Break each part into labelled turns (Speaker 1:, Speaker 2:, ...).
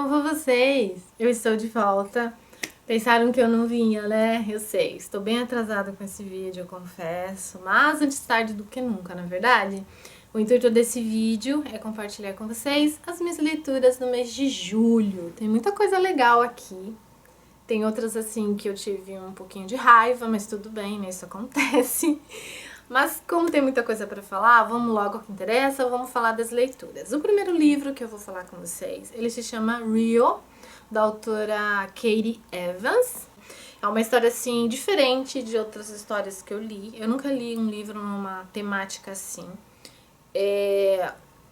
Speaker 1: como vão vocês? Eu estou de volta. Pensaram que eu não vinha, né? Eu sei, estou bem atrasada com esse vídeo, eu confesso. Mas antes tarde do que nunca, na verdade. O intuito desse vídeo é compartilhar com vocês as minhas leituras no mês de julho. Tem muita coisa legal aqui. Tem outras assim que eu tive um pouquinho de raiva, mas tudo bem, né? Isso acontece. Mas como tem muita coisa para falar, vamos logo ao que interessa, vamos falar das leituras. O primeiro livro que eu vou falar com vocês, ele se chama Rio, da autora Katie Evans. É uma história assim diferente de outras histórias que eu li. Eu nunca li um livro numa temática assim.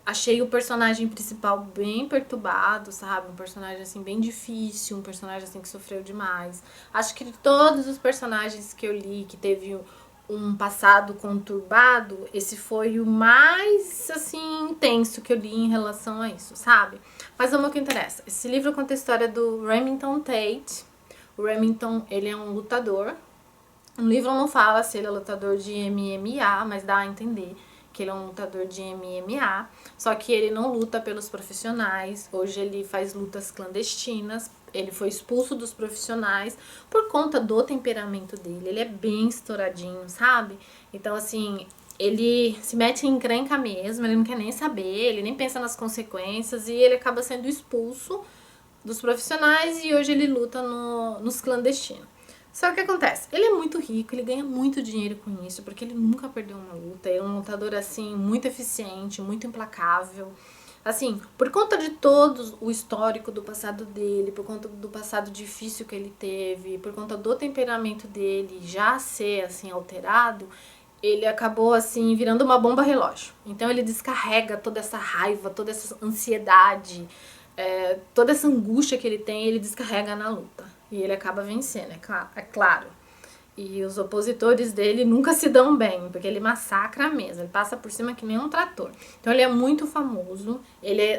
Speaker 1: Achei o personagem principal bem perturbado, sabe? Um personagem assim bem difícil, um personagem assim que sofreu demais. Acho que de todos os personagens que eu li que teve um passado conturbado, esse foi o mais assim intenso que eu li em relação a isso, sabe? Mas vamos ao que interessa. Esse livro conta a história do Remington Tate. O Remington, ele é um lutador. No livro não fala se ele é lutador de MMA, mas dá a entender que ele é um lutador de MMA, só que ele não luta pelos profissionais. Hoje ele faz lutas clandestinas. Ele foi expulso dos profissionais por conta do temperamento dele. Ele é bem estouradinho, sabe? Então, assim, ele se mete em encrenca mesmo, ele não quer nem saber, ele nem pensa nas consequências e ele acaba sendo expulso dos profissionais e hoje ele luta nos clandestinos. Só que o que acontece? Ele é muito rico, ele ganha muito dinheiro com isso, porque ele nunca perdeu uma luta. Ele é um lutador, assim, muito eficiente, muito implacável. Assim, por conta de todo o histórico do passado dele, por conta do passado difícil que ele teve, por conta do temperamento dele já ser, assim, alterado, ele acabou, assim, virando uma bomba relógio. Então ele descarrega toda essa raiva, toda essa ansiedade, toda essa angústia que ele tem, ele descarrega na luta. E ele acaba vencendo, é claro. E os opositores dele nunca se dão bem, porque ele massacra mesmo, ele passa por cima que nem um trator. Então ele é muito famoso,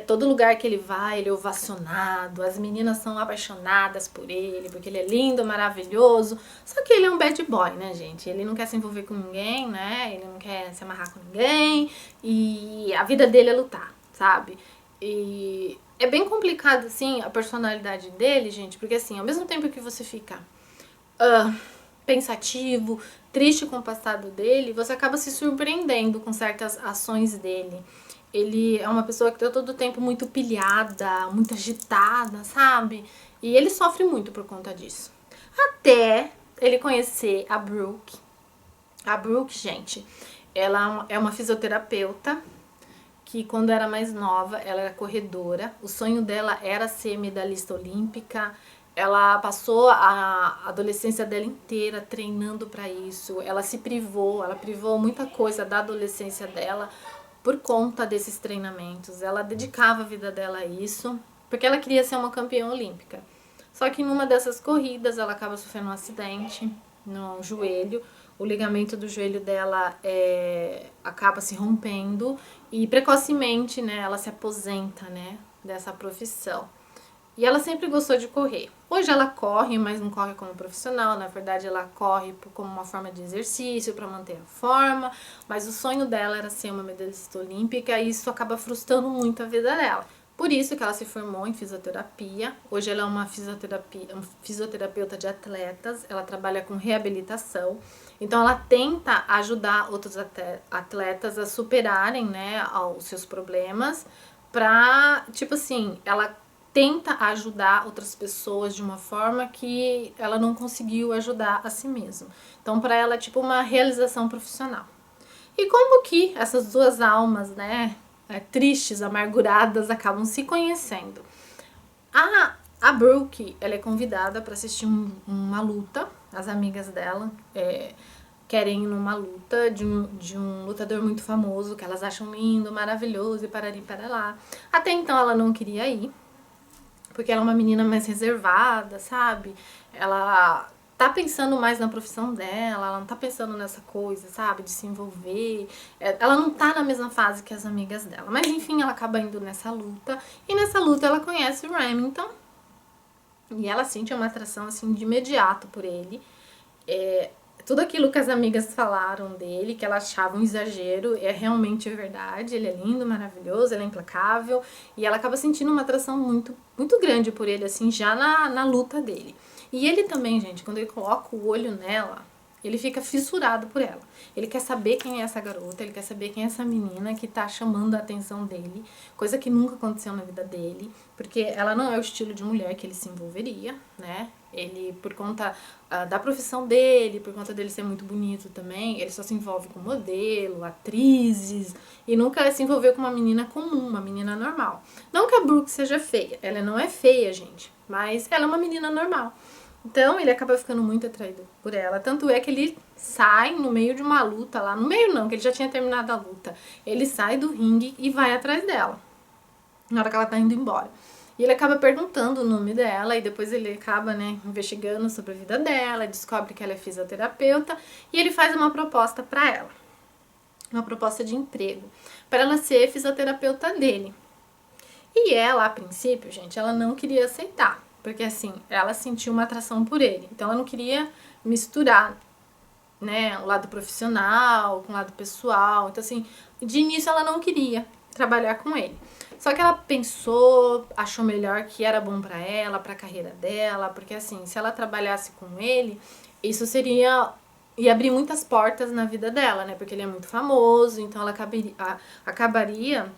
Speaker 1: todo lugar que ele vai, ele é ovacionado, as meninas são apaixonadas por ele, porque ele é lindo, maravilhoso. Só que ele é um bad boy, né, gente? Ele não quer se envolver com ninguém, né? Ele não quer se amarrar com ninguém, e a vida dele é lutar, sabe? E é bem complicado, assim, a personalidade dele, gente, porque, assim, ao mesmo tempo que você fica pensativo, triste com o passado dele, você acaba se surpreendendo com certas ações dele. Ele é uma pessoa que tá todo o tempo muito pilhada, muito agitada, sabe? E ele sofre muito por conta disso. Até ele conhecer a Brooke. A Brooke, gente, ela é uma fisioterapeuta que quando era mais nova, ela era corredora. O sonho dela era ser medalhista olímpica. Ela passou a adolescência dela inteira treinando para isso. Ela se privou, ela privou muita coisa da adolescência dela por conta desses treinamentos. Ela dedicava a vida dela a isso, porque ela queria ser uma campeã olímpica. Só que numa dessas corridas ela acaba sofrendo um acidente no joelho. O ligamento do joelho dela acaba se rompendo e precocemente, né, ela se aposenta, né, dessa profissão. E ela sempre gostou de correr. Hoje ela corre, mas não corre como profissional. Na verdade, ela corre como uma forma de exercício, para manter a forma. Mas o sonho dela era ser uma medalhista olímpica e isso acaba frustrando muito a vida dela. Por isso que ela se formou em fisioterapia. Hoje ela é uma fisioterapeuta de atletas. Ela trabalha com reabilitação. Então ela tenta ajudar outros atletas a superarem, né, os seus problemas. Pra, tipo assim, ela tenta ajudar outras pessoas de uma forma que ela não conseguiu ajudar a si mesma. Então, para ela é tipo uma realização profissional. E como que essas duas almas, né, tristes, amarguradas, acabam se conhecendo? A Brooke, ela é convidada para assistir uma luta. As amigas dela querem ir numa luta de um lutador muito famoso, que elas acham lindo, maravilhoso e parari para lá. Até então ela não queria ir, porque ela é uma menina mais reservada, sabe? Ela tá pensando mais na profissão dela, ela não tá pensando nessa coisa, sabe? De se envolver. Ela não tá na mesma fase que as amigas dela. Mas enfim, ela acaba indo nessa luta. E nessa luta ela conhece o Remington. E ela sente uma atração, assim, de imediato por ele. tudo aquilo que as amigas falaram dele, que elas achavam um exagero, é realmente verdade. Ele é lindo, maravilhoso, ele é implacável. E ela acaba sentindo uma atração muito grande por ele, assim, já na luta dele. E ele também, gente, quando ele coloca o olho nela, ele fica fissurado por ela. Ele quer saber quem é essa garota, ele quer saber quem é essa menina que tá chamando a atenção dele, coisa que nunca aconteceu na vida dele, porque ela não é o estilo de mulher que ele se envolveria, né? Ele, por conta da profissão dele, por conta dele ser muito bonito também, ele só se envolve com modelo, atrizes, e nunca se envolveu com uma menina comum, uma menina normal. Não que a Brooke seja feia, ela não é feia, gente, mas ela é uma menina normal. Então ele acaba ficando muito atraído por ela. Tanto é que ele sai no meio de uma luta lá. No meio não, que ele já tinha terminado a luta. Ele sai do ringue e vai atrás dela. Na hora que ela tá indo embora. E ele acaba perguntando o nome dela. E depois ele acaba, né, investigando sobre a vida dela. Descobre que ela é fisioterapeuta. E ele faz uma proposta pra ela. Uma proposta de emprego. Pra ela ser fisioterapeuta dele. E ela, a princípio, gente, ela não queria aceitar. Porque, assim, ela sentiu uma atração por ele. Então, ela não queria misturar, né, o lado profissional com o lado pessoal. Então, assim, de início ela não queria trabalhar com ele. Só que ela pensou, achou melhor que era bom pra ela, pra carreira dela. Porque, assim, se ela trabalhasse com ele, isso ia abrir muitas portas na vida dela, né? Porque ele é muito famoso, então ela acabaria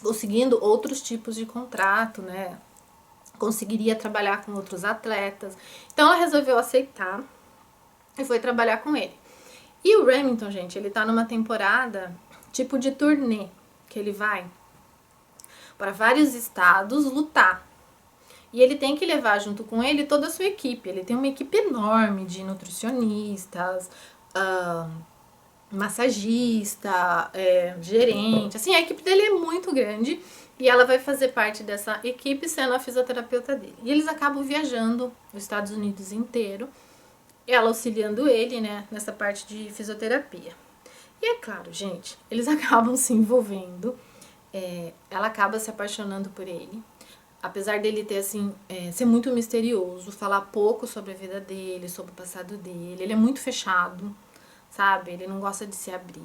Speaker 1: conseguindo outros tipos de contrato, né? Conseguiria trabalhar com outros atletas. Então ela resolveu aceitar e foi trabalhar com ele. E o Remington, gente, ele tá numa temporada tipo de turnê, que ele vai para vários estados lutar. E ele tem que levar junto com ele toda a sua equipe. Ele tem uma equipe enorme de nutricionistas, massagista, gerente. Assim, a equipe dele é muito grande. E ela vai fazer parte dessa equipe sendo a fisioterapeuta dele. E eles acabam viajando os Estados Unidos inteiro, ela auxiliando ele, né, nessa parte de fisioterapia. E é claro, gente, eles acabam se envolvendo, ela acaba se apaixonando por ele. Apesar dele ter, assim, ser muito misterioso, falar pouco sobre a vida dele, sobre o passado dele. Ele é muito fechado, sabe? Ele não gosta de se abrir.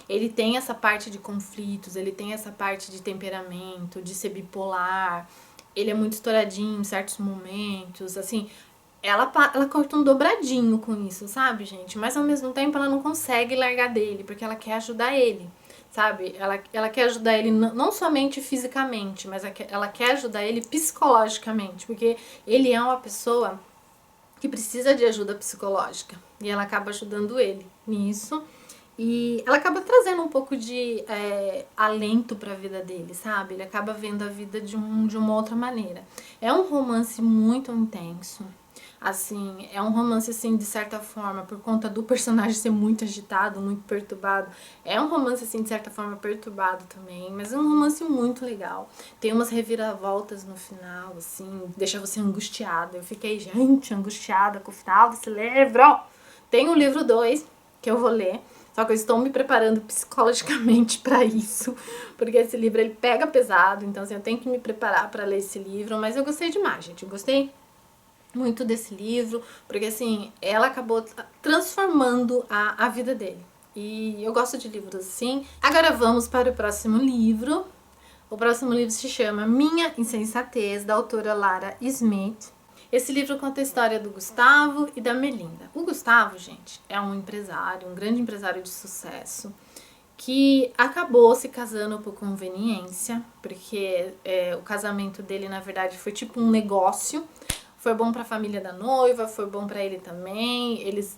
Speaker 1: Ele tem essa parte de conflitos, ele tem essa parte de temperamento, de ser bipolar. Ele é muito estouradinho em certos momentos, assim. Ela corta um dobradinho com isso, sabe, gente? Mas ao mesmo tempo ela não consegue largar dele, porque ela quer ajudar ele, sabe? Ela quer ajudar ele não somente fisicamente, mas ela quer ajudar ele psicologicamente, porque ele é uma pessoa que precisa de ajuda psicológica. E ela acaba ajudando ele nisso. E ela acaba trazendo um pouco de alento pra vida dele, sabe? Ele acaba vendo a vida de uma outra maneira. É um romance muito intenso. Assim, é um romance, assim, de certa forma, por conta do personagem ser muito agitado, muito perturbado. É um romance, assim, de certa forma, perturbado também, mas é um romance muito legal. Tem umas reviravoltas no final, assim, deixa você angustiada. Eu fiquei, gente, angustiada com o final desse livro. Tem o livro 2, que eu vou ler. Só que eu estou me preparando psicologicamente para isso, porque esse livro ele pega pesado, então assim, eu tenho que me preparar para ler esse livro, mas eu gostei demais, gente, eu gostei muito desse livro, porque assim, ela acabou transformando a vida dele, e eu gosto de livros assim. Agora vamos para o próximo livro. O próximo livro se chama Minha Insensatez, da autora Lara Smith. Esse livro conta a história do Gustavo e da Melinda. O Gustavo, gente, é um empresário, um grande empresário de sucesso, que acabou se casando por conveniência, porque o casamento dele, na verdade, foi tipo um negócio. Foi bom para a família da noiva, foi bom para ele também. Eles,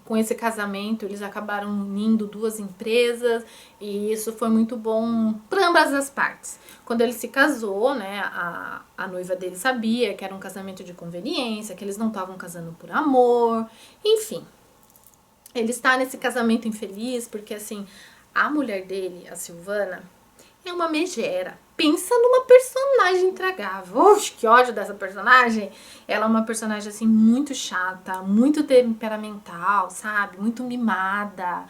Speaker 1: com esse casamento, eles acabaram unindo duas empresas e isso foi muito bom para ambas as partes. Quando ele se casou, né, a noiva dele sabia que era um casamento de conveniência, que eles não estavam casando por amor, enfim. Ele está nesse casamento infeliz porque, assim, a mulher dele, a Silvana, é uma megera. Pensa numa personagem intragável. Oxe, que ódio dessa personagem. Ela é uma personagem, assim, muito chata, muito temperamental, sabe? Muito mimada,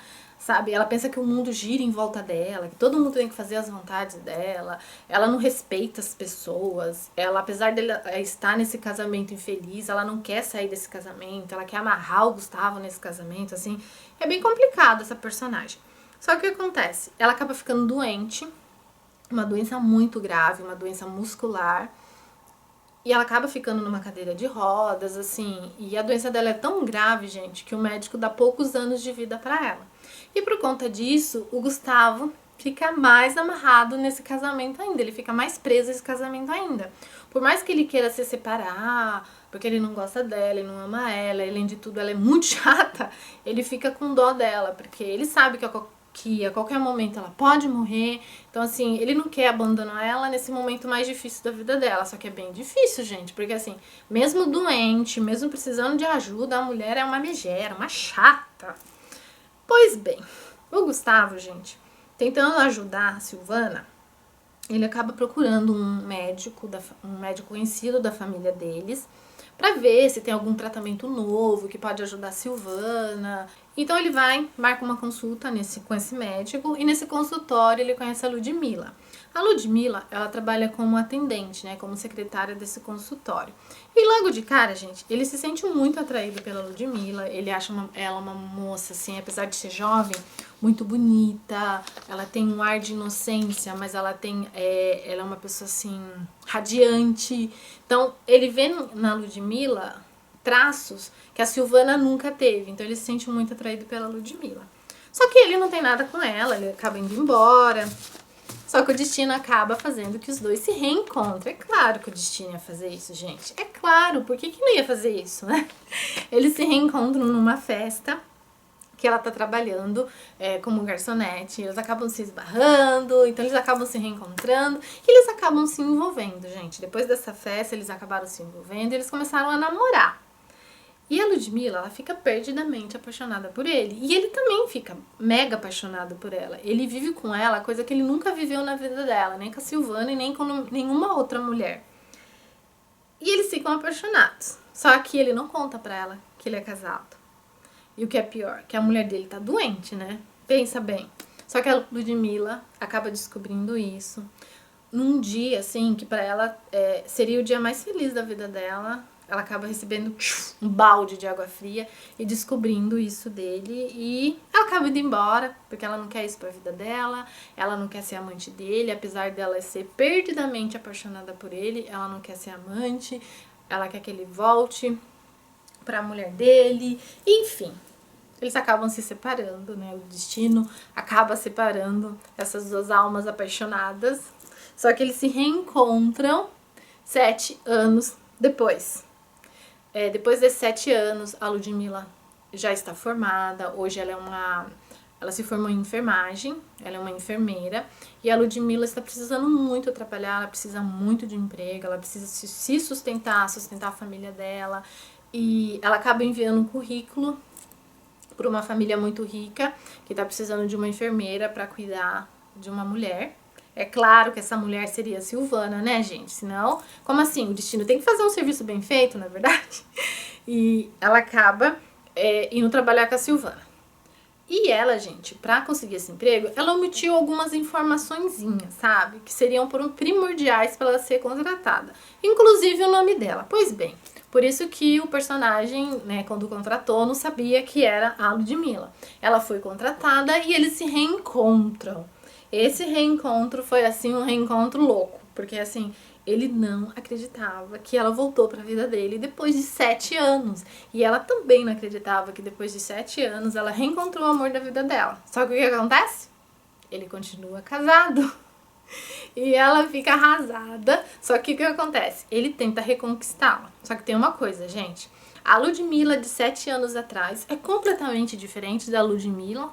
Speaker 1: sabe? Ela pensa que o mundo gira em volta dela, que todo mundo tem que fazer as vontades dela, ela não respeita as pessoas, ela, apesar de estar nesse casamento infeliz, ela não quer sair desse casamento, ela quer amarrar o Gustavo nesse casamento, assim, é bem complicado essa personagem. Só que o que acontece? Ela acaba ficando doente, uma doença muito grave, uma doença muscular, e ela acaba ficando numa cadeira de rodas, assim, e a doença dela é tão grave, gente, que o médico dá poucos anos de vida pra ela. E por conta disso, o Gustavo fica mais amarrado nesse casamento ainda, ele fica mais preso a esse casamento ainda. Por mais que ele queira se separar, porque ele não gosta dela, ele não ama ela, além de tudo ela é muito chata, ele fica com dó dela, porque ele sabe que a qualquer momento ela pode morrer. Então, assim, ele não quer abandonar ela nesse momento mais difícil da vida dela. Só que é bem difícil, gente, porque assim, mesmo doente, mesmo precisando de ajuda, a mulher é uma megera, uma chata. Pois bem, o Gustavo, gente, tentando ajudar a Silvana, ele acaba procurando um médico conhecido da família deles, para ver se tem algum tratamento novo que pode ajudar a Silvana. Então ele vai, marca uma consulta com esse médico, e nesse consultório ele conhece a Ludmilla. A Ludmilla, ela trabalha como atendente, né, como secretária desse consultório. E logo de cara, gente, ele se sente muito atraído pela Ludmilla, ele acha ela uma moça, assim, apesar de ser jovem, muito bonita, ela tem um ar de inocência, mas ela é uma pessoa, assim, radiante. Então, ele vê na Ludmilla traços que a Silvana nunca teve, então ele se sente muito atraído pela Ludmilla. Só que ele não tem nada com ela, ele acaba indo embora. Só que o destino acaba fazendo que os dois se reencontrem. É claro que o destino ia fazer isso, gente. É claro, por que não ia fazer isso, né? Eles se reencontram numa festa que ela tá trabalhando como garçonete. Eles acabam se esbarrando, então eles acabam se reencontrando e eles acabam se envolvendo, gente. Depois dessa festa, eles acabaram se envolvendo e eles começaram a namorar. E a Ludmilla, ela fica perdidamente apaixonada por ele. E ele também fica mega apaixonado por ela. Ele vive com ela coisa que ele nunca viveu na vida dela, nem com a Silvana e nem com nenhuma outra mulher. E eles ficam apaixonados. Só que ele não conta pra ela que ele é casado. E o que é pior, que a mulher dele tá doente, né? Pensa bem. Só que a Ludmilla acaba descobrindo isso num dia, assim, que pra ela seria o dia mais feliz da vida dela. Ela acaba recebendo um balde de água fria e descobrindo isso dele. E ela acaba indo embora, porque ela não quer isso pra vida dela. Ela não quer ser amante dele, apesar dela ser perdidamente apaixonada por ele. Ela não quer ser amante, ela quer que ele volte pra mulher dele. Enfim, eles acabam se separando, né? O destino acaba separando essas duas almas apaixonadas. Só que eles se reencontram 7 anos depois. Depois desses 7 anos, a Ludmilla já está formada. Hoje ela se formou em enfermagem, ela é uma enfermeira. E a Ludmilla está precisando muito trabalhar, ela precisa muito de emprego, ela precisa se sustentar a família dela. E ela acaba enviando um currículo para uma família muito rica, que está precisando de uma enfermeira para cuidar de uma mulher. É claro que essa mulher seria a Silvana, né, gente? Senão, como assim? O destino tem que fazer um serviço bem feito, não é verdade? E ela acaba indo trabalhar com a Silvana. E ela, gente, pra conseguir esse emprego, ela omitiu algumas informaçõezinhas, sabe? Que seriam primordiais para ela ser contratada. Inclusive o nome dela. Pois bem, por isso que o personagem, né, quando contratou, não sabia que era a Ludmilla. Ela foi contratada e eles se reencontram. Esse reencontro foi, assim, um reencontro louco. Porque, assim, ele não acreditava que ela voltou para a vida dele depois de 7 anos. E ela também não acreditava que depois de 7 anos ela reencontrou o amor da vida dela. Só que o que acontece? Ele continua casado. E ela fica arrasada. Só que o que acontece? Ele tenta reconquistá-la. Só que tem uma coisa, gente. A Ludmilla de 7 anos atrás é completamente diferente da Ludmilla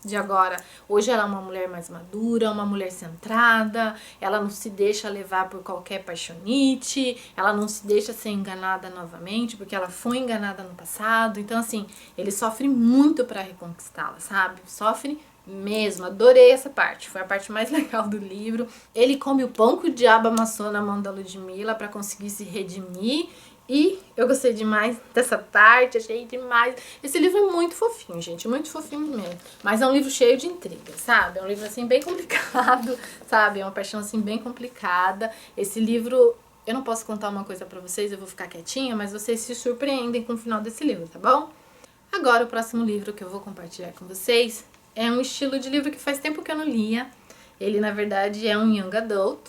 Speaker 1: de agora. Hoje ela é uma mulher mais madura, uma mulher centrada, ela não se deixa levar por qualquer paixonite, ela não se deixa ser enganada novamente, porque ela foi enganada no passado. Então, assim, ele sofre muito pra reconquistá-la, sabe? Sofre mesmo. Adorei essa parte, foi a parte mais legal do livro. Ele come o pão que o diabo amassou na mão da Ludmilla pra conseguir se redimir E eu gostei demais dessa parte, achei demais. Esse livro é muito fofinho, gente, muito fofinho mesmo. Mas é um livro cheio de intrigas, sabe? É um livro, assim, bem complicado, sabe? É uma paixão, assim, bem complicada. Esse livro, eu não posso contar uma coisa pra vocês, eu vou ficar quietinha, mas vocês se surpreendem com o final desse livro, tá bom? Agora, o próximo livro que eu vou compartilhar com vocês é um estilo de livro que faz tempo que eu não lia. Ele, na verdade, é um young adult.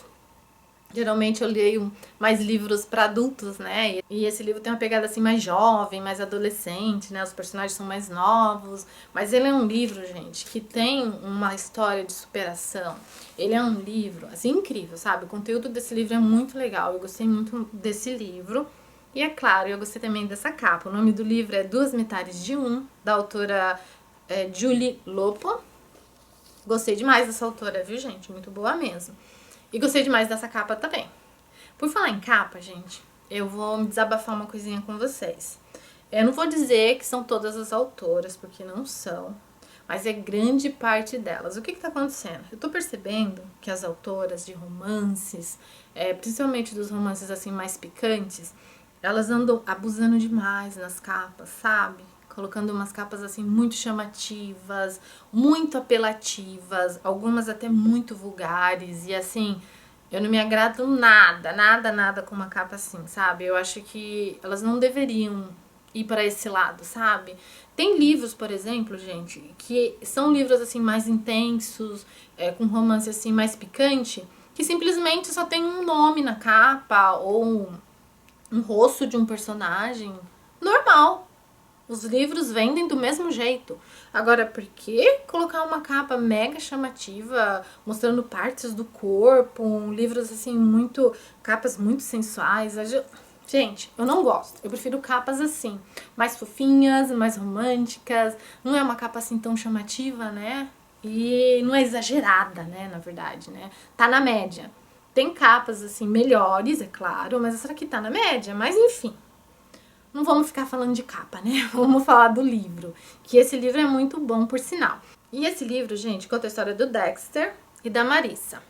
Speaker 1: Geralmente eu leio mais livros para adultos, né? E esse livro tem uma pegada assim mais jovem, mais adolescente, né? Os personagens são mais novos. Mas ele é um livro, gente, que tem uma história de superação. Ele é um livro, assim, incrível, sabe? O conteúdo desse livro é muito legal. Eu gostei muito desse livro. E é claro, eu gostei também dessa capa. O nome do livro é Duas Metades de Um, da autora Julie Lopo. Gostei demais dessa autora, viu, gente? Muito boa mesmo. E gostei demais dessa capa também. Por falar em capa, gente, eu vou me desabafar uma coisinha com vocês. Eu não vou dizer que são todas as autoras, porque não são, mas é grande parte delas. O que tá acontecendo? Eu tô percebendo que as autoras de romances, principalmente dos romances assim mais picantes, elas andam abusando demais nas capas, sabe? Colocando umas capas assim muito chamativas, muito apelativas, algumas até muito vulgares e assim, eu não me agrado nada com uma capa assim, sabe? Eu acho que elas não deveriam ir para esse lado, sabe? Tem livros, por exemplo, gente, que são livros assim mais intensos, com romance assim mais picante, que simplesmente só tem um nome na capa ou um rosto de um personagem normal. Os livros vendem do mesmo jeito. Agora, por que colocar uma capa mega chamativa, mostrando partes do corpo, livros assim, capas muito sensuais? Gente, eu não gosto. Eu prefiro capas assim, mais fofinhas, mais românticas. Não é uma capa assim tão chamativa, né? E não é exagerada, né, na verdade, né? Tá na média. Tem capas assim melhores, é claro, mas essa aqui tá na média, mas enfim. Não vamos ficar falando de capa, né? Vamos falar do livro, que esse livro é muito bom, por sinal. E esse livro, gente, conta a história do Dexter e da Marissa.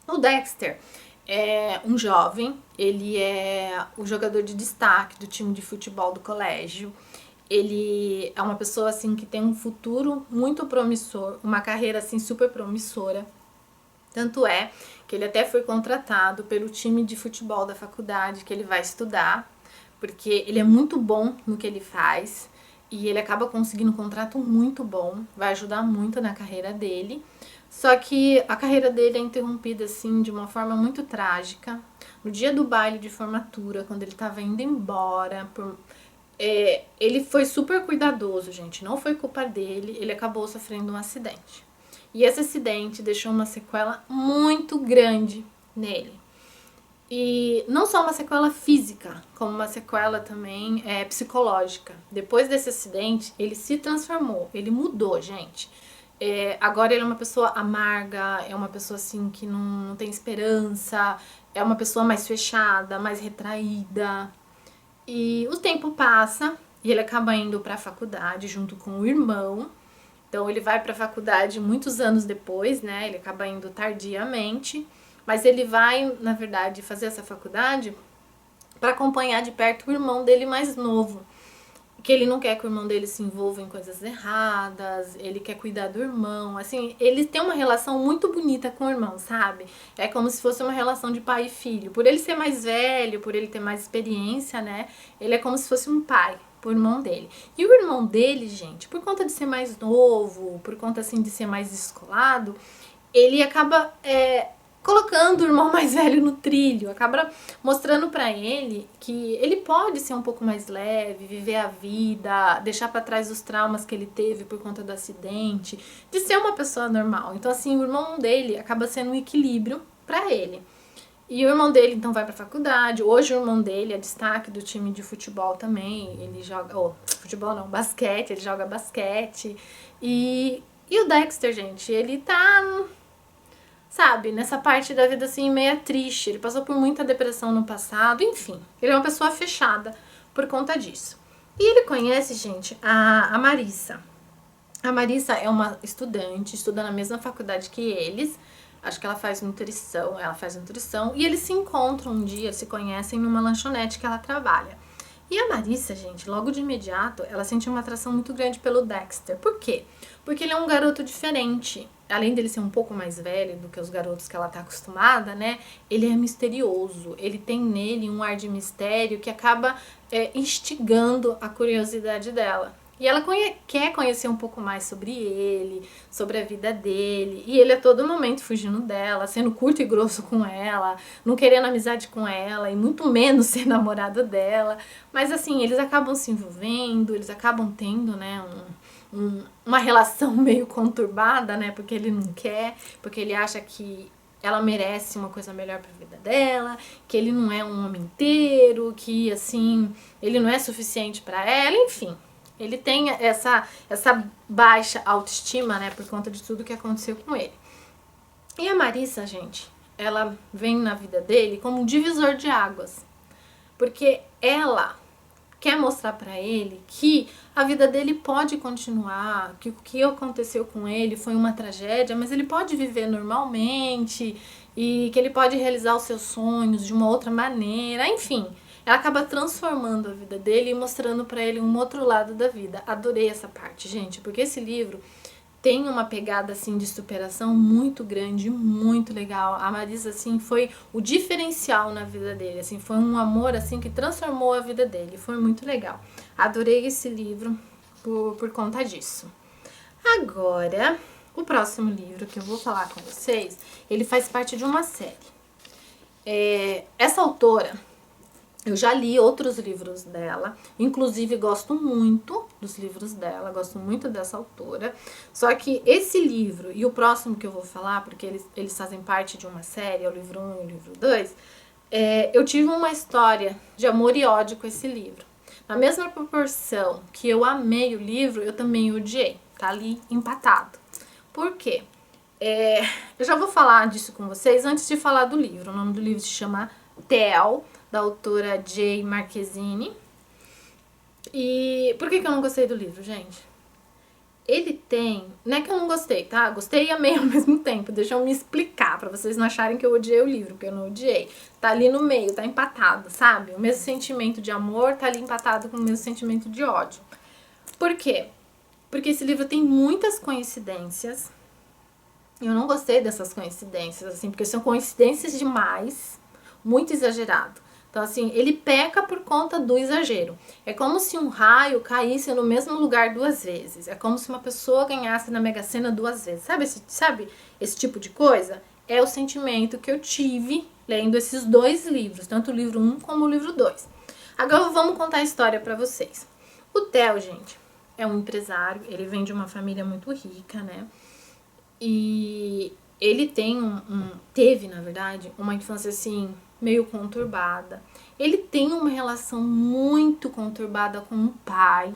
Speaker 1: O Dexter é um jovem, ele é o jogador de destaque do time de futebol do colégio. Ele é uma pessoa, assim, que tem um futuro muito promissor, uma carreira, assim, super promissora. Tanto é que ele até foi contratado pelo time de futebol da faculdade que ele vai estudar, porque ele é muito bom no que ele faz e ele acaba conseguindo um contrato muito bom, vai ajudar muito na carreira dele. Só que a carreira dele é interrompida assim de uma forma muito trágica. No dia do baile de formatura, quando ele estava indo embora, ele foi super cuidadoso, gente, não foi culpa dele, ele acabou sofrendo um acidente. E esse acidente deixou uma sequela muito grande nele. E não só uma sequela física, como uma sequela também psicológica. Depois desse acidente, ele se transformou, ele mudou, gente. Agora ele é uma pessoa amarga, é uma pessoa assim que não tem esperança, é uma pessoa mais fechada, mais retraída. E o tempo passa e ele acaba indo para a faculdade junto com o irmão. Então ele vai para a faculdade muitos anos depois, né? Ele acaba indo tardiamente. Mas ele vai, na verdade, fazer essa faculdade para acompanhar de perto o irmão dele mais novo. Que ele não quer que o irmão dele se envolva em coisas erradas, ele quer cuidar do irmão. Assim, ele tem uma relação muito bonita com o irmão, sabe? É como se fosse uma relação de pai e filho. Por ele ser mais velho, por ele ter mais experiência, né? Ele é como se fosse um pai pro irmão dele. E o irmão dele, gente, por conta de ser mais novo, por conta, assim, de ser mais descolado, ele acaba colocando o irmão mais velho no trilho, acaba mostrando pra ele que ele pode ser um pouco mais leve, viver a vida, deixar pra trás os traumas que ele teve por conta do acidente, de ser uma pessoa normal. Então, assim, o irmão dele acaba sendo um equilíbrio pra ele. E o irmão dele, então, vai pra faculdade. Hoje o irmão dele é destaque do time de futebol também. Ele joga... futebol não, basquete. Ele joga basquete. E o Dexter, gente, ele tá... sabe, nessa parte da vida assim, meia triste. Ele passou por muita depressão no passado, enfim. Ele é uma pessoa fechada por conta disso. E ele conhece, gente, a Marissa. A Marissa é uma estudante, estuda na mesma faculdade que eles. acho que ela faz nutrição, e eles se encontram um dia, se conhecem numa lanchonete que ela trabalha. E a Marissa, gente, logo de imediato, ela sentiu uma atração muito grande pelo Dexter. Por quê? Porque ele é um garoto diferente. Além dele ser um pouco mais velho do que os garotos que ela tá acostumada, né? Ele é misterioso. Ele tem nele um ar de mistério que acaba instigando a curiosidade dela. E ela quer conhecer um pouco mais sobre ele, sobre a vida dele. E ele a todo momento fugindo dela, sendo curto e grosso com ela, não querendo amizade com ela e muito menos ser namorado dela. Mas assim, eles acabam se envolvendo, eles acabam tendo, né, uma relação meio conturbada, né, porque ele não quer, porque ele acha que ela merece uma coisa melhor pra vida dela, que ele não é um homem inteiro, que assim, ele não é suficiente pra ela, enfim. Ele tem essa baixa autoestima, né, por conta de tudo que aconteceu com ele. E a Marissa, gente, ela vem na vida dele como um divisor de águas. Porque ela quer mostrar pra ele que a vida dele pode continuar, que o que aconteceu com ele foi uma tragédia, mas ele pode viver normalmente e que ele pode realizar os seus sonhos de uma outra maneira, enfim. Ela acaba transformando a vida dele e mostrando pra ele um outro lado da vida. Adorei essa parte, gente, porque esse livro tem uma pegada, assim, de superação muito grande, muito legal. A Marisa, assim, foi o diferencial na vida dele, assim, foi um amor, assim, que transformou a vida dele. Foi muito legal. Adorei esse livro por conta disso. Agora, o próximo livro que eu vou falar com vocês, ele faz parte de uma série. Essa autora... Eu já li outros livros dela, inclusive gosto muito dos livros dela, gosto muito dessa autora. Só que esse livro e o próximo que eu vou falar, porque eles fazem parte de uma série, é o livro 1 e o livro 2, eu tive uma história de amor e ódio com esse livro. Na mesma proporção que eu amei o livro, eu também odiei. Tá ali empatado. Por quê? Eu já vou falar disso com vocês antes de falar do livro. O nome do livro se chama Tel, da autora Jay Marquezine. E por que eu não gostei do livro, gente? Ele tem... Não é que eu não gostei, tá? Gostei e amei ao mesmo tempo. Deixa eu me explicar, pra vocês não acharem que eu odiei o livro, porque eu não odiei. Tá ali no meio, tá empatado, sabe? O mesmo sentimento de amor tá ali empatado com o mesmo sentimento de ódio. Por quê? Porque esse livro tem muitas coincidências. Eu não gostei dessas coincidências, assim, porque são coincidências demais, muito exagerado. Então, assim, ele peca por conta do exagero. É como se um raio caísse no mesmo lugar 2 vezes. É como se uma pessoa ganhasse na Mega Sena 2 vezes. Sabe esse tipo de coisa? É o sentimento que eu tive lendo esses 2 livros, tanto o livro 1 como o livro 2. Agora vamos contar a história pra vocês. O Theo, gente, é um empresário, ele vem de uma família muito rica, né? E ele teve, na verdade, uma infância, assim, meio conturbada. Ele tem uma relação muito conturbada com o pai.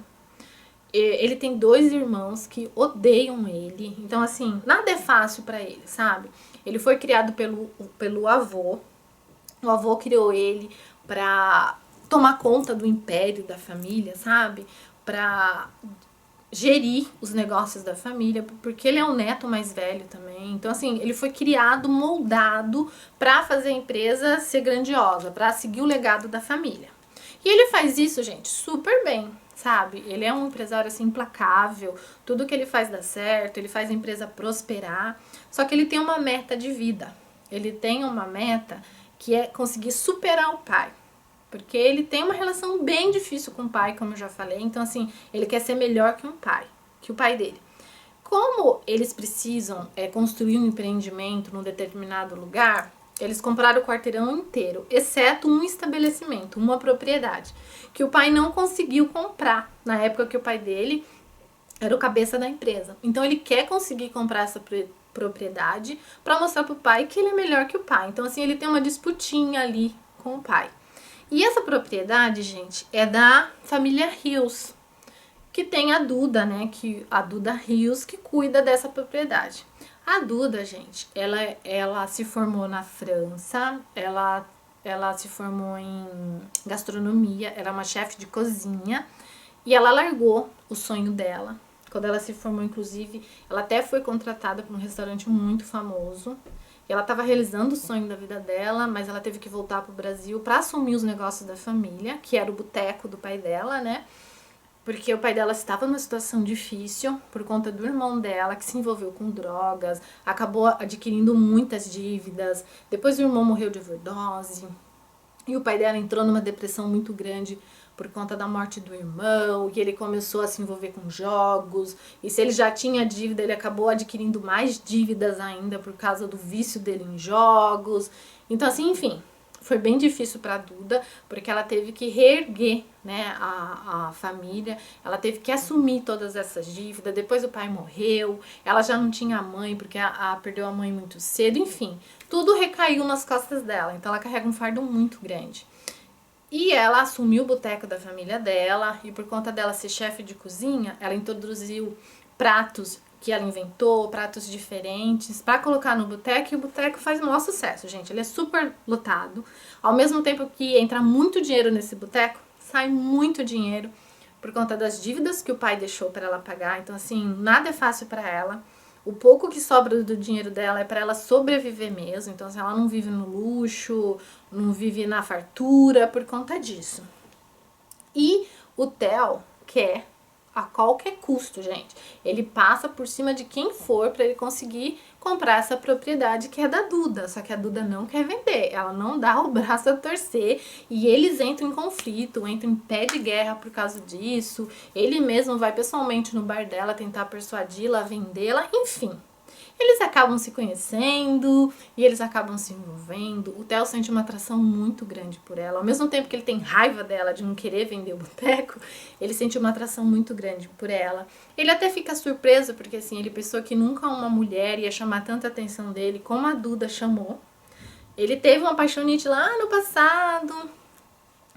Speaker 1: Ele tem 2 irmãos que odeiam ele. Então, assim, nada é fácil pra ele, sabe? Ele foi criado pelo avô. O avô criou ele pra tomar conta do império da família, sabe? Pra gerir os negócios da família, porque ele é o neto mais velho também. Então, assim, ele foi criado, moldado pra fazer a empresa ser grandiosa, pra seguir o legado da família. E ele faz isso, gente, super bem, sabe? Ele é um empresário, assim, implacável, tudo que ele faz dá certo, ele faz a empresa prosperar, só que ele tem uma meta de vida. Ele tem uma meta que é conseguir superar o pai. Porque ele tem uma relação bem difícil com o pai, como eu já falei. Então, assim, ele quer ser melhor que o pai dele. Como eles precisam construir um empreendimento num determinado lugar, eles compraram o quarteirão inteiro, exceto um estabelecimento, uma propriedade, que o pai não conseguiu comprar na época que o pai dele era o cabeça da empresa. Então, ele quer conseguir comprar essa propriedade para mostrar pro pai que ele é melhor que o pai. Então, assim, ele tem uma disputinha ali com o pai. E essa propriedade, gente, é da família Rios, que tem a Duda, né? A Duda Rios que cuida dessa propriedade. A Duda, gente, ela se formou na França, ela se formou em gastronomia, ela é uma chefe de cozinha e ela largou o sonho dela. Quando ela se formou, inclusive, ela até foi contratada para um restaurante muito famoso. Ela estava realizando o sonho da vida dela, mas ela teve que voltar pro Brasil para assumir os negócios da família, que era o boteco do pai dela, né? Porque o pai dela estava numa situação difícil por conta do irmão dela, que se envolveu com drogas, acabou adquirindo muitas dívidas. Depois o irmão morreu de overdose. E o pai dela entrou numa depressão muito grande por conta da morte do irmão, e ele começou a se envolver com jogos. E se ele já tinha dívida, ele acabou adquirindo mais dívidas ainda por causa do vício dele em jogos. Então, assim, enfim, foi bem difícil para a Duda, porque ela teve que reerguer, né, a família, ela teve que assumir todas essas dívidas. Depois o pai morreu, ela já não tinha mãe, porque perdeu a mãe muito cedo, enfim, tudo recaiu nas costas dela, então ela carrega um fardo muito grande. E ela assumiu o boteco da família dela, e por conta dela ser chefe de cozinha, ela introduziu pratos que ela inventou, pratos diferentes, para colocar no boteco, e o boteco faz o maior sucesso, gente. Ele é super lotado. Ao mesmo tempo que entra muito dinheiro nesse boteco, sai muito dinheiro por conta das dívidas que o pai deixou para ela pagar. Então, assim, nada é fácil para ela. O pouco que sobra do dinheiro dela é para ela sobreviver mesmo. Então, assim, ela não vive no luxo, não vive na fartura por conta disso. E o Theo quer a qualquer custo, gente. Ele passa por cima de quem for para ele conseguir comprar essa propriedade que é da Duda. Só que a Duda não quer vender, ela não dá o braço a torcer, e eles entram em conflito, entram em pé de guerra por causa disso. Ele mesmo vai pessoalmente no bar dela tentar persuadi-la a vendê-la, enfim. Eles acabam se conhecendo e eles acabam se envolvendo. O Theo sente uma atração muito grande por ela. Ao mesmo tempo que ele tem raiva dela de não querer vender o boteco, ele sente uma atração muito grande por ela. Ele até fica surpreso porque assim, ele pensou que nunca uma mulher ia chamar tanta atenção dele como a Duda chamou. Ele teve uma apaixonite lá no passado,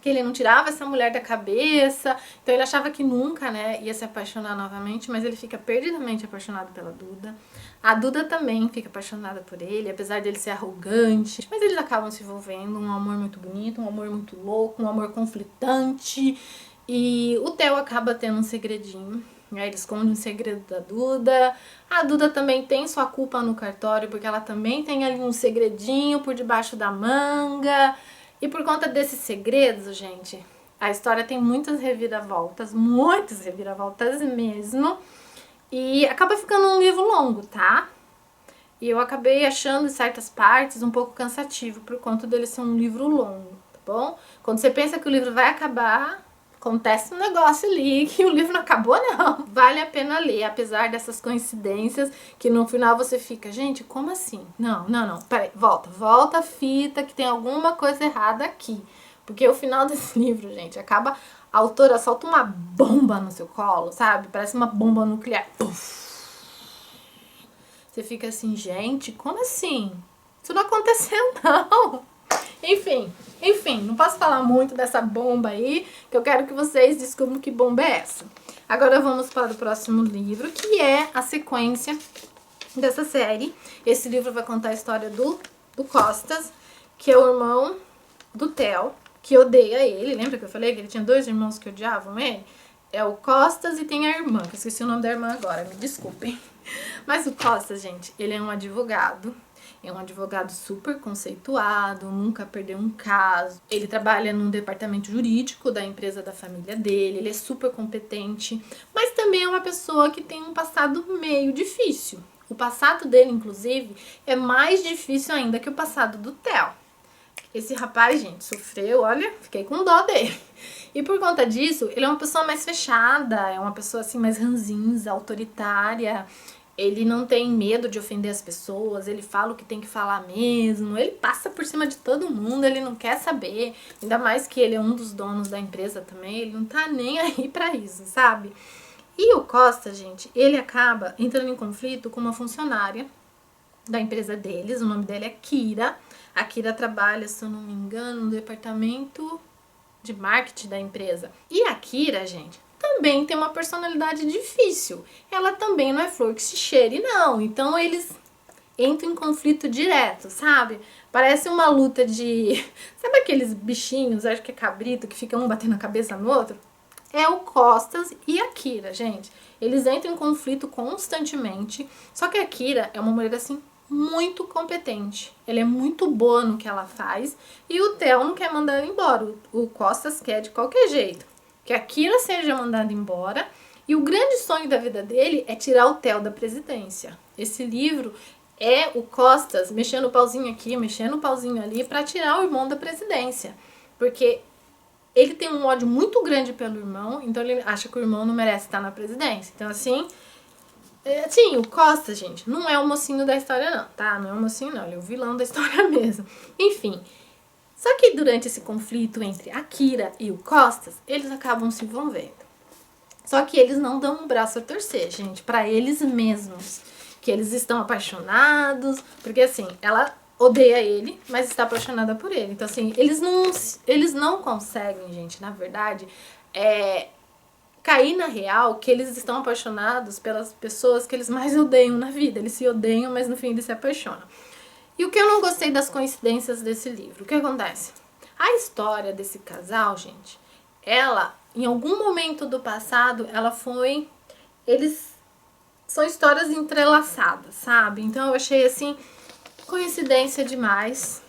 Speaker 1: que ele não tirava essa mulher da cabeça, então ele achava que nunca, né, ia se apaixonar novamente, mas ele fica perdidamente apaixonado pela Duda. A Duda também fica apaixonada por ele, apesar dele ser arrogante, mas eles acabam se envolvendo, um amor muito bonito, um amor muito louco, um amor conflitante, e o Theo acaba tendo um segredinho, né, ele esconde um segredo da Duda. A Duda também tem sua culpa no cartório, porque ela também tem ali um segredinho por debaixo da manga. E por conta desses segredos, gente, a história tem muitas reviravoltas mesmo. E acaba ficando um livro longo, tá? E eu acabei achando em certas partes um pouco cansativo por conta dele ser um livro longo, tá bom? Quando você pensa que o livro vai acabar, acontece um negócio ali que o livro não acabou, não. Vale a pena ler, apesar dessas coincidências que no final você fica, gente, como assim? Não, peraí, volta a fita que tem alguma coisa errada aqui. Porque o final desse livro, gente, acaba, a autora solta uma bomba no seu colo, sabe? Parece uma bomba nuclear. Puff. Você fica assim, gente, como assim? Isso não aconteceu, não. Enfim, não posso falar muito dessa bomba aí, que eu quero que vocês descubram que bomba é essa. Agora vamos para o próximo livro, que é a sequência dessa série. Esse livro vai contar a história do Costas, que é o irmão do Theo, que odeia ele. Lembra que eu falei que ele tinha 2 irmãos que odiavam ele? É o Costas e tem a irmã, que eu esqueci o nome da irmã agora, me desculpem. Mas o Costas, gente, ele é um advogado. É um advogado super conceituado, nunca perdeu um caso. Ele trabalha num departamento jurídico da empresa da família dele, ele é super competente, mas também é uma pessoa que tem um passado meio difícil. O passado dele, inclusive, é mais difícil ainda que o passado do Theo. Esse rapaz, gente, sofreu, olha, fiquei com dó dele. E por conta disso, ele é uma pessoa mais fechada, é uma pessoa assim mais ranzinza, autoritária. Ele não tem medo de ofender as pessoas, ele fala o que tem que falar mesmo, ele passa por cima de todo mundo, ele não quer saber, ainda mais que ele é um dos donos da empresa também, ele não tá nem aí pra isso, sabe? E o Costa, gente, ele acaba entrando em conflito com uma funcionária da empresa deles, o nome dela é Kira. A Kira trabalha, se eu não me engano, no departamento de marketing da empresa. E a Kira, gente, também tem uma personalidade difícil. Ela também não é flor que se cheire, não. Então eles entram em conflito direto, sabe? Parece uma luta de... Sabe aqueles bichinhos, acho que é cabrito, que fica um batendo a cabeça no outro? É o Costas e a Kira, gente. Eles entram em conflito constantemente. Só que a Kira é uma mulher, assim, muito competente, ela é muito boa no que ela faz, e o Theo não quer mandar ela embora, o Costas quer de qualquer jeito que a Kira seja mandada embora, e o grande sonho da vida dele é tirar o Theo da presidência. Esse livro é o Costas mexendo o pauzinho aqui, mexendo o pauzinho ali para tirar o irmão da presidência, porque ele tem um ódio muito grande pelo irmão, então ele acha que o irmão não merece estar na presidência. Então assim, o Costa, gente, não é o mocinho da história não, tá? Não é o mocinho não, ele é o vilão da história mesmo. Enfim, só que durante esse conflito entre a Kira e o Costas, eles acabam se envolvendo. Só que eles não dão um braço a torcer, gente, pra eles mesmos. Que eles estão apaixonados, porque assim, ela odeia ele, mas está apaixonada por ele. Então assim, eles não conseguem, gente, na verdade, cair na real que eles estão apaixonados pelas pessoas que eles mais odeiam na vida. Eles se odeiam, mas no fim eles se apaixonam. E o que eu não gostei das coincidências desse livro? O que acontece? A história desse casal, gente, ela, em algum momento do passado, eles são histórias entrelaçadas, sabe? Então eu achei, assim, coincidência demais.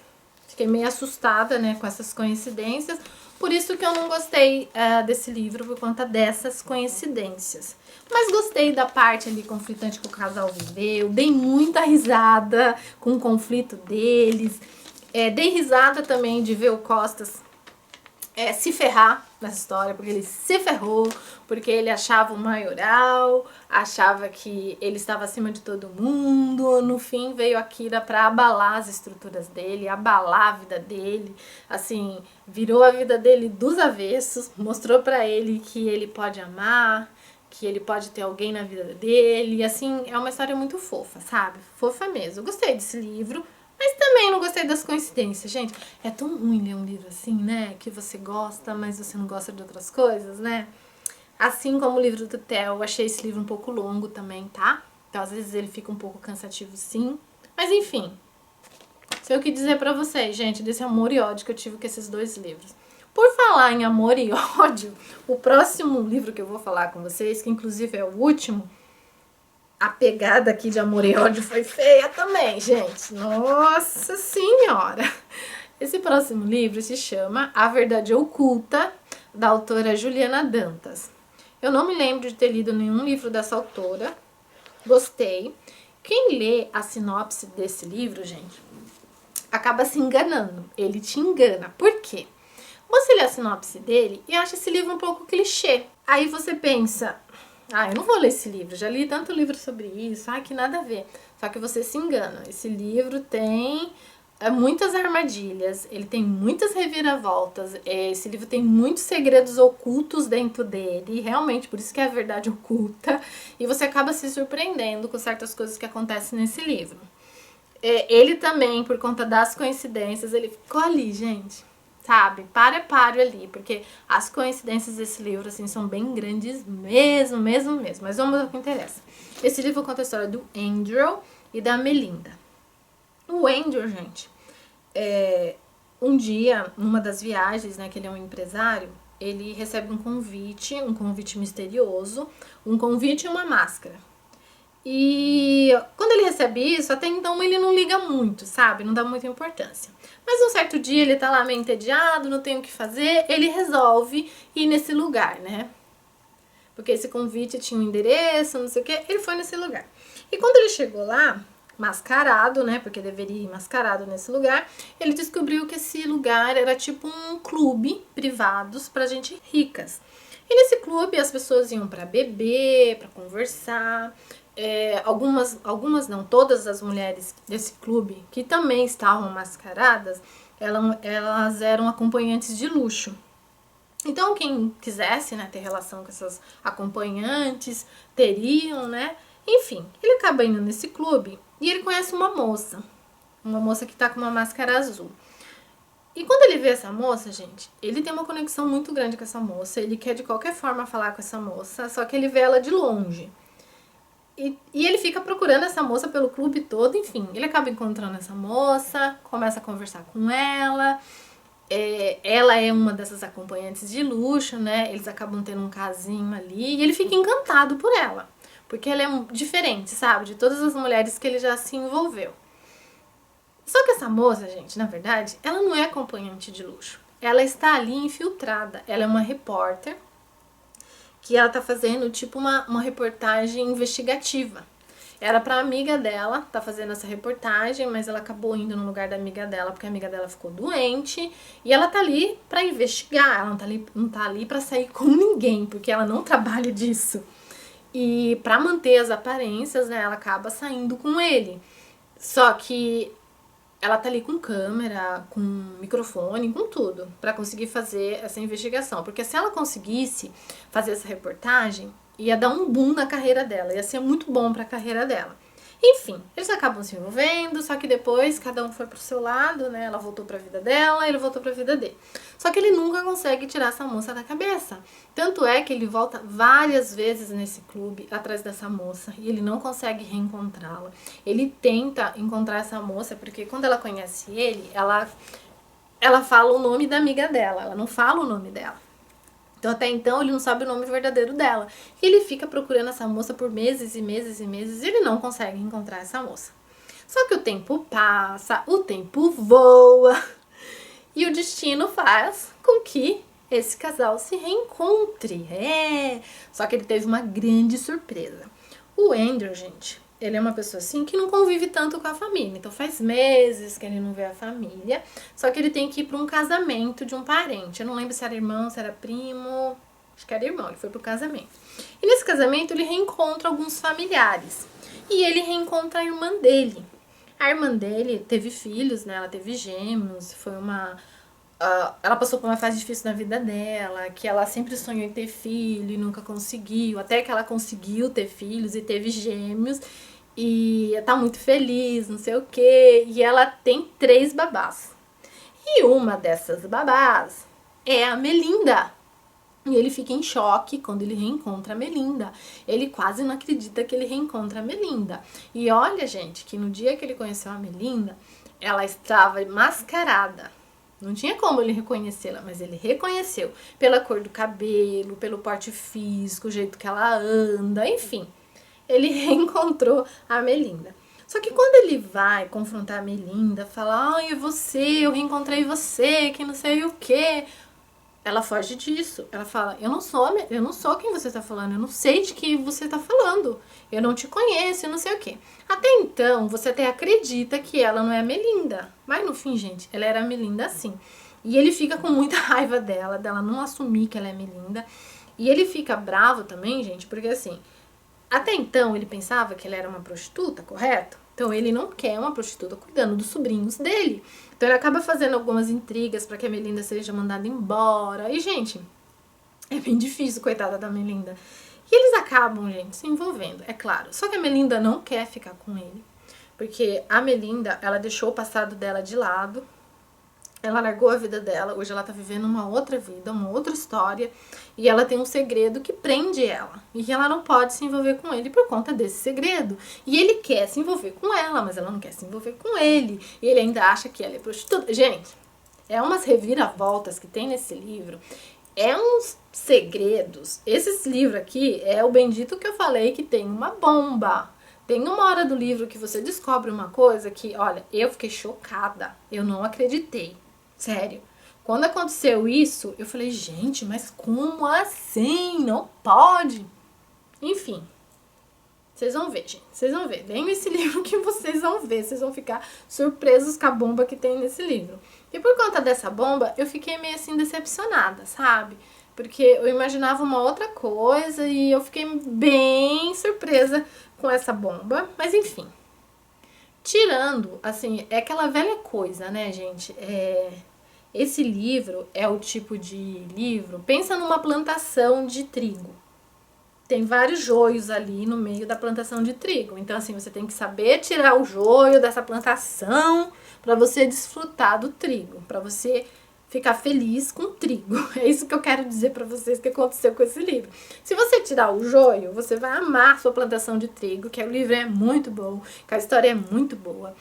Speaker 1: Fiquei meio assustada, né, com essas coincidências. Por isso que eu não gostei desse livro, por conta dessas coincidências. Mas gostei da parte ali conflitante que o casal viveu. Dei muita risada com o conflito deles. Dei risada também de ver o Costas se ferrar nessa história, porque ele se ferrou, porque ele achava o maioral, achava que ele estava acima de todo mundo. No fim veio a Kira para abalar as estruturas dele, abalar a vida dele, assim, virou a vida dele dos avessos, mostrou para ele que ele pode amar, que ele pode ter alguém na vida dele, e assim, é uma história muito fofa, sabe? Fofa mesmo. Eu gostei desse livro, mas também não gostei das coincidências, gente. É tão ruim ler um livro assim, né? Que você gosta, mas você não gosta de outras coisas, né? Assim como o livro do Theo, eu achei esse livro um pouco longo também, tá? Então às vezes ele fica um pouco cansativo sim. Mas enfim, sei o que dizer pra vocês, gente, desse amor e ódio que eu tive com esses dois livros. Por falar em amor e ódio, o próximo livro que eu vou falar com vocês, que inclusive é o último, a pegada aqui de amor e ódio foi feia também, gente. Nossa Senhora! Esse próximo livro se chama A Verdade Oculta, da autora Juliana Dantas. Eu não me lembro de ter lido nenhum livro dessa autora. Gostei. Quem lê a sinopse desse livro, gente, acaba se enganando. Ele te engana. Por quê? Você lê a sinopse dele e acha esse livro um pouco clichê. Aí você pensa, eu não vou ler esse livro, já li tanto livro sobre isso, que nada a ver. Só que você se engana. Esse livro tem muitas armadilhas, ele tem muitas reviravoltas, esse livro tem muitos segredos ocultos dentro dele, realmente, por isso que é a verdade oculta, e você acaba se surpreendendo com certas coisas que acontecem nesse livro. Ele também, por conta das coincidências, ele ficou ali, gente, sabe? Páreo ali, porque as coincidências desse livro, assim, são bem grandes mesmo. Mas vamos ao que interessa. Esse livro conta a história do Andrew e da Melinda. O Andrew, gente, um dia, numa das viagens, né, que ele é um empresário, ele recebe um convite misterioso, um convite e uma máscara. E quando ele recebe isso, até então ele não liga muito, sabe? Não dá muita importância. Mas um certo dia ele tá lá meio entediado, não tem o que fazer, ele resolve ir nesse lugar, né? Porque esse convite tinha um endereço, não sei o que, ele foi nesse lugar. E quando ele chegou lá, mascarado, né? Porque deveria ir mascarado nesse lugar, ele descobriu que esse lugar era tipo um clube privados pra gente ricas. E nesse clube as pessoas iam pra beber, pra conversar. Algumas não, todas as mulheres desse clube que também estavam mascaradas, elas eram acompanhantes de luxo. Então quem quisesse, né, ter relação com essas acompanhantes, teriam, né? Enfim, ele acaba indo nesse clube e ele conhece uma moça que tá com uma máscara azul. E quando ele vê essa moça, gente, ele tem uma conexão muito grande com essa moça, ele quer de qualquer forma falar com essa moça, só que ele vê ela de longe. E ele fica procurando essa moça pelo clube todo, enfim, ele acaba encontrando essa moça, começa a conversar com ela, ela é uma dessas acompanhantes de luxo, né, eles acabam tendo um casinho ali, e ele fica encantado por ela, porque ela é diferente, sabe, de todas as mulheres que ele já se envolveu. Só que essa moça, gente, na verdade, ela não é acompanhante de luxo. Ela está ali infiltrada. Ela é uma repórter que ela tá fazendo tipo uma reportagem investigativa. Era pra amiga dela tá fazendo essa reportagem, mas ela acabou indo no lugar da amiga dela porque a amiga dela ficou doente. E ela tá ali pra investigar, ela não tá ali pra sair com ninguém, porque ela não trabalha disso. E pra manter as aparências, né, ela acaba saindo com ele. Só que ela tá ali com câmera, com microfone, com tudo, pra conseguir fazer essa investigação. Porque se ela conseguisse fazer essa reportagem, ia dar um boom na carreira dela, ia ser muito bom pra carreira dela. Enfim, eles acabam se envolvendo, só que depois cada um foi pro seu lado, né? Ela voltou pra vida dela, ele voltou pra vida dele. Só que ele nunca consegue tirar essa moça da cabeça. Tanto é que ele volta várias vezes nesse clube atrás dessa moça e ele não consegue reencontrá-la. Ele tenta encontrar essa moça porque quando ela conhece ele, ela fala o nome da amiga dela, ela não fala o nome dela. Então até então ele não sabe o nome verdadeiro dela. E ele fica procurando essa moça por meses e meses e meses e ele não consegue encontrar essa moça. Só que o tempo passa, o tempo voa e o destino faz com que esse casal se reencontre. Só que ele teve uma grande surpresa. O Andrew, gente, ele é uma pessoa assim que não convive tanto com a família. Então faz meses que ele não vê a família. Só que ele tem que ir para um casamento de um parente. Eu não lembro se era irmão, se era primo. Acho que era irmão, ele foi pro casamento. E nesse casamento ele reencontra alguns familiares. E ele reencontra a irmã dele. A irmã dele teve filhos, né? Ela teve gêmeos. Foi uma... ela passou por uma fase difícil na vida dela, que ela sempre sonhou em ter filho e nunca conseguiu. Até que ela conseguiu ter filhos e teve gêmeos. E tá muito feliz, não sei o que. E ela tem 3 babás. E uma dessas babás é a Melinda. E ele fica em choque quando ele reencontra a Melinda. Ele quase não acredita que ele reencontra a Melinda. E olha, gente, que no dia que ele conheceu a Melinda, ela estava mascarada. Não tinha como ele reconhecê-la, mas ele reconheceu pela cor do cabelo, pelo porte físico, o jeito que ela anda, enfim. Ele reencontrou a Melinda. Só que quando ele vai confrontar a Melinda, fala, ai, é você, eu reencontrei você, que não sei o quê. Ela foge disso. Ela fala, eu não sou quem você tá falando, eu não sei de quem você tá falando. Eu não te conheço, eu não sei o quê. Até então, você até acredita que ela não é a Melinda. Mas no fim, gente, ela era a Melinda sim. E ele fica com muita raiva dela não assumir que ela é a Melinda. E ele fica bravo também, gente, porque assim, até então ele pensava que ela era uma prostituta, correto? Então ele não quer uma prostituta cuidando dos sobrinhos dele. Então ele acaba fazendo algumas intrigas para que a Melinda seja mandada embora. E, gente, é bem difícil, coitada da Melinda. E eles acabam, gente, se envolvendo, é claro. Só que a Melinda não quer ficar com ele. Porque a Melinda, ela deixou o passado dela de lado. Ela largou a vida dela, hoje ela tá vivendo uma outra vida, uma outra história, e ela tem um segredo que prende ela, e ela não pode se envolver com ele por conta desse segredo. E ele quer se envolver com ela, mas ela não quer se envolver com ele, e ele ainda acha que ela é prostituta. Gente, é umas reviravoltas que tem nesse livro, é uns segredos. Esse livro aqui é o bendito que eu falei que tem uma bomba. Tem uma hora do livro que você descobre uma coisa que, olha, eu fiquei chocada, eu não acreditei. Sério. Quando aconteceu isso, eu falei, gente, mas como assim? Não pode. Enfim. Vocês vão ver, gente. Vocês vão ver. Leiam esse livro que vocês vão ver. Vocês vão ficar surpresos com a bomba que tem nesse livro. E por conta dessa bomba, eu fiquei meio assim decepcionada, sabe? Porque eu imaginava uma outra coisa e eu fiquei bem surpresa com essa bomba. Mas enfim. Tirando, assim, é aquela velha coisa, né, gente? Esse livro é o tipo de livro... Pensa numa plantação de trigo. Tem vários joios ali no meio da plantação de trigo. Então, assim, você tem que saber tirar o joio dessa plantação para você desfrutar do trigo. Para você ficar feliz com o trigo. É isso que eu quero dizer para vocês que aconteceu com esse livro. Se você tirar o joio, você vai amar sua plantação de trigo, que o livro é muito bom, que a história é muito boa.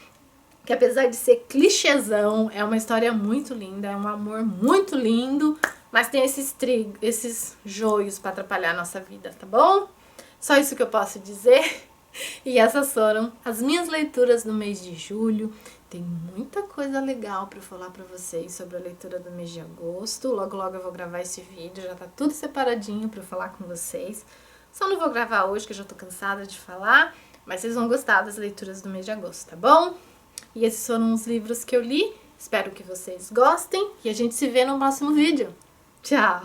Speaker 1: Que apesar de ser clichêzão, é uma história muito linda, é um amor muito lindo, mas tem esses joios para atrapalhar a nossa vida, tá bom? Só isso que eu posso dizer. E essas foram as minhas leituras no mês de julho. Tem muita coisa legal para falar para vocês sobre a leitura do mês de agosto. Logo, logo eu vou gravar esse vídeo, já tá tudo separadinho para eu falar com vocês. Só não vou gravar hoje, que eu já tô cansada de falar, mas vocês vão gostar das leituras do mês de agosto, tá bom? E esses foram os livros que eu li. Espero que vocês gostem e a gente se vê no próximo vídeo. Tchau!